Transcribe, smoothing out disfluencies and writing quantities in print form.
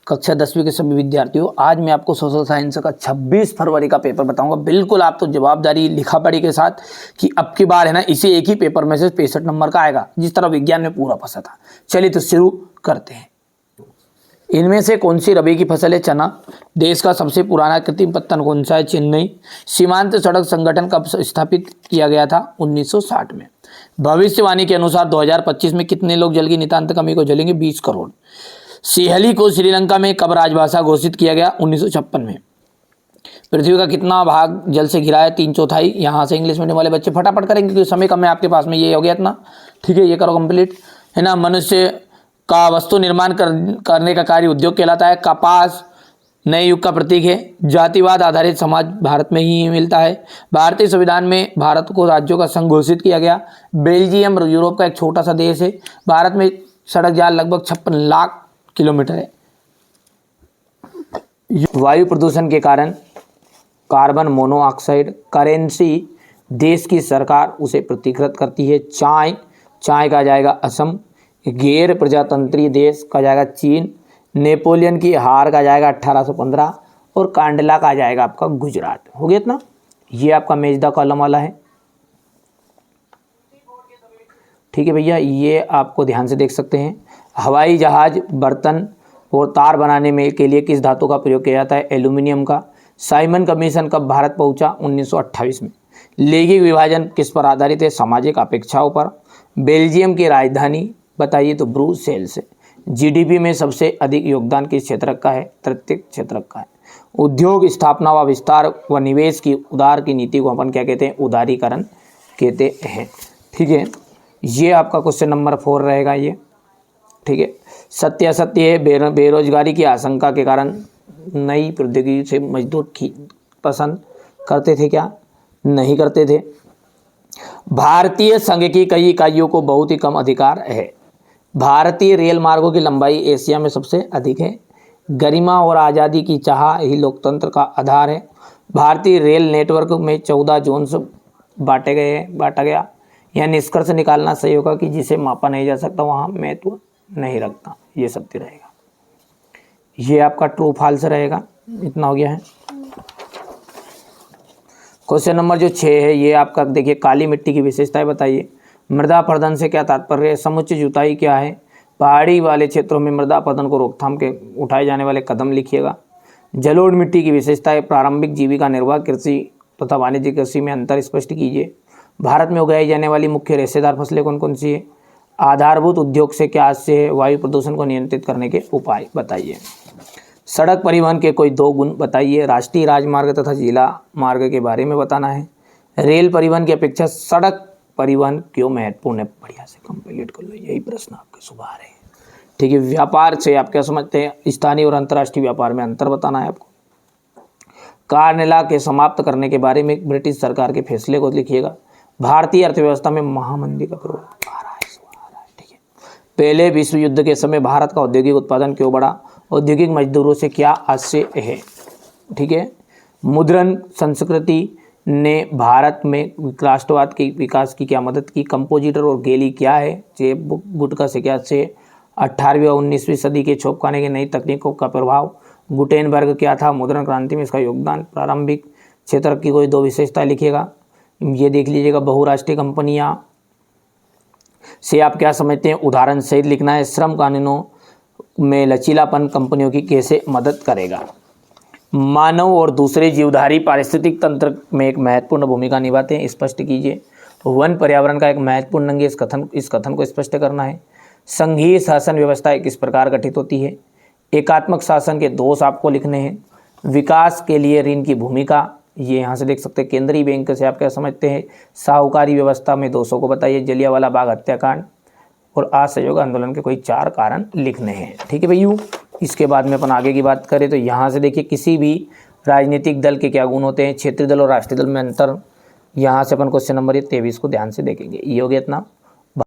कक्षा 10वीं के सभी विद्यार्थियों, आज मैं आपको सोशल साइंस का 26 फरवरी का पेपर बताऊंगा। बिल्कुल आप तो जवाबदारी लिखा पढ़ी के साथ कि अब की बार है ना, इसे एक ही पेपर में से 65 नंबर का आएगा, जिस तरह विज्ञान में पूरा फंसा था। चलिए तो शुरू करते हैं। इनमें से कौन सी रबी की फसल है? चना। देश का सबसे पुराना कृत्रिम पत्तन कौन सा है? चेन्नई। सीमांत सड़क संगठन कब स्थापित किया गया था? 1960 में। भविष्यवाणी के अनुसार 2025 में कितने लोग जल की नितांत कमी को झेलेंगे? 20 करोड़। सिहली को श्रीलंका में कब राजभाषा घोषित किया गया? 1956 में। पृथ्वी का कितना भाग जल से घिरा है? 3/4। यहाँ से इंग्लिश मीडियम वाले बच्चे फटाफट करेंगे क्योंकि समय कम है आपके पास में। ये हो गया इतना, ठीक है, ये करो कंप्लीट, है ना। मनुष्य का वस्तु निर्माण करने का कार्य उद्योग कहलाता है। कपास नए युग का प्रतीक है। जातिवाद आधारित समाज भारत में ही मिलता है। भारतीय संविधान में भारत को राज्यों का संघ घोषित किया गया। बेल्जियम यूरोप का एक छोटा सा देश है। भारत में सड़क जाल लगभग 56 लाख किलोमीटर है। वायु प्रदूषण के कारण कार्बन मोनोऑक्साइड करेंसी देश की सरकार उसे प्रतिकृत करती है। चाय का जाएगा असम। गैर प्रजातंत्रीय देश का जाएगा चीन। नेपोलियन की हार का जाएगा 1815 और कांडला का जाएगा आपका गुजरात। हो गया इतना। ये आपका मेजदा कॉलम वाला है, ठीक है भैया। ये आपको ध्यान से देख सकते हैं। हवाई जहाज, बर्तन और तार बनाने में के लिए किस धातु का प्रयोग किया जाता है? एल्यूमिनियम का। साइमन कमीशन कब भारत पहुंचा? 1928 में। लैंगिक विभाजन किस पर आधारित है? सामाजिक अपेक्षाओं पर। बेल्जियम की राजधानी बताइए तो ब्रुसेल्स है। जीडीपी में सबसे अधिक योगदान किस क्षेत्र का है? तृतीयक क्षेत्र का है। उद्योग स्थापना व विस्तार व निवेश की उदार की नीति को अपन क्या कहते हैं? उदारीकरण कहते हैं, ठीक है। ये आपका क्वेश्चन नंबर 4 रहेगा ये, ठीक है। सत्य असत्य है। बेरोजगारी की आशंका के कारण नई प्रौद्योगिकी से मजदूर पसंद करते थे क्या? नहीं करते थे। भारतीय संघ की कई इकाइयों को बहुत ही कम अधिकार है। भारतीय रेल मार्गों की लंबाई एशिया में सबसे अधिक है। गरिमा और आज़ादी की चाह ही लोकतंत्र का आधार है। भारतीय रेल नेटवर्क में 14 जोन बांटा गया। यह निष्कर्ष निकालना सही होगा कि जिसे मापा नहीं जा सकता वहाँ महत्व नहीं रखता। ये सत्य रहेगा। ये आपका ट्रू फॉल्स रहेगा। इतना हो गया है। क्वेश्चन नंबर जो 6 है ये आपका देखिए, काली मिट्टी की विशेषताएं बताइए। मृदा अपरदन से क्या तात्पर्य है? समुचित जुताई क्या है? पहाड़ी वाले क्षेत्रों में मृदा अपरदन को रोकथाम के उठाए जाने वाले कदम लिखिएगा। जलोढ़ मिट्टी की विशेषताएं। प्रारंभिक जीविका निर्वाह कृषि तथा वाणिज्यिक कृषि में अंतर स्पष्ट कीजिए। भारत में उगाई जाने वाली मुख्य रेशेदार फसलें कौन कौन सी है? आधारभूत उद्योग से क्या आशय है? वायु प्रदूषण को नियंत्रित करने के उपाय बताइए। सड़क परिवहन के कोई 2 गुण बताइए। राष्ट्रीय राजमार्ग तथा जिला मार्ग के बारे में बताना है। रेल परिवहन की अपेक्षा सड़क परिवहन क्यों महत्वपूर्ण है? बढ़िया से कंप्लीट कर लो, यही प्रश्न आपके सुबह रहे, ठीक है। व्यापार से आप क्या समझते हैं? स्थानीय और अंतर्राष्ट्रीय व्यापार में अंतर बताना है आपको। कार्नेला के समाप्त करने के बारे में ब्रिटिश सरकार के फैसले को लिखिएगा। भारतीय अर्थव्यवस्था में महामंदी का प्रभाव आ रहा है, ठीक है। पहले विश्व युद्ध के समय भारत का औद्योगिक उत्पादन क्यों बढ़ा? औद्योगिक मजदूरों से क्या आशय है, ठीक है। मुद्रण संस्कृति ने भारत में राष्ट्रवाद के विकास की क्या मदद की? कंपोजिटर और गैली क्या है? जेब गुटका से क्या से 18वीं और 19वीं सदी के छापखाने की नई तकनीकों का प्रभाव। गुटेनबर्ग क्या था? मुद्रण क्रांति में इसका योगदान। प्रारंभिक क्षेत्र की कोई 2 विशेषताएं लिखिएगा। ये देख लीजिएगा। बहुराष्ट्रीय कंपनियां से आप क्या समझते हैं? उदाहरण सहित लिखना है। श्रम कानूनों में लचीलापन कंपनियों की कैसे मदद करेगा? मानव और दूसरे जीवधारी पारिस्थितिक तंत्र में एक महत्वपूर्ण भूमिका निभाते हैं, स्पष्ट कीजिए। वन पर्यावरण का एक महत्वपूर्ण अंग है, इस कथन को स्पष्ट करना है। संघीय शासन व्यवस्था किस प्रकार गठित होती है? एकात्मक शासन के दोष आपको लिखने हैं। विकास के लिए ऋण की भूमिका, ये यहाँ से देख सकते हैं। केंद्रीय बैंक से आप क्या समझते हैं? साहूकारी व्यवस्था में दोषों को बताइए। जलियांवाला बाग हत्याकांड और असहयोग आंदोलन के कोई 4 कारण लिखने हैं, ठीक है भैया। इसके बाद में अपन आगे की बात करें तो यहाँ से देखिए, किसी भी राजनीतिक दल के क्या गुण होते हैं? क्षेत्रीय दल और राष्ट्रीय दल में अंतर। यहाँ से अपन क्वेश्चन नंबर 23 को ध्यान से देखेंगे। ये हो गया इतना।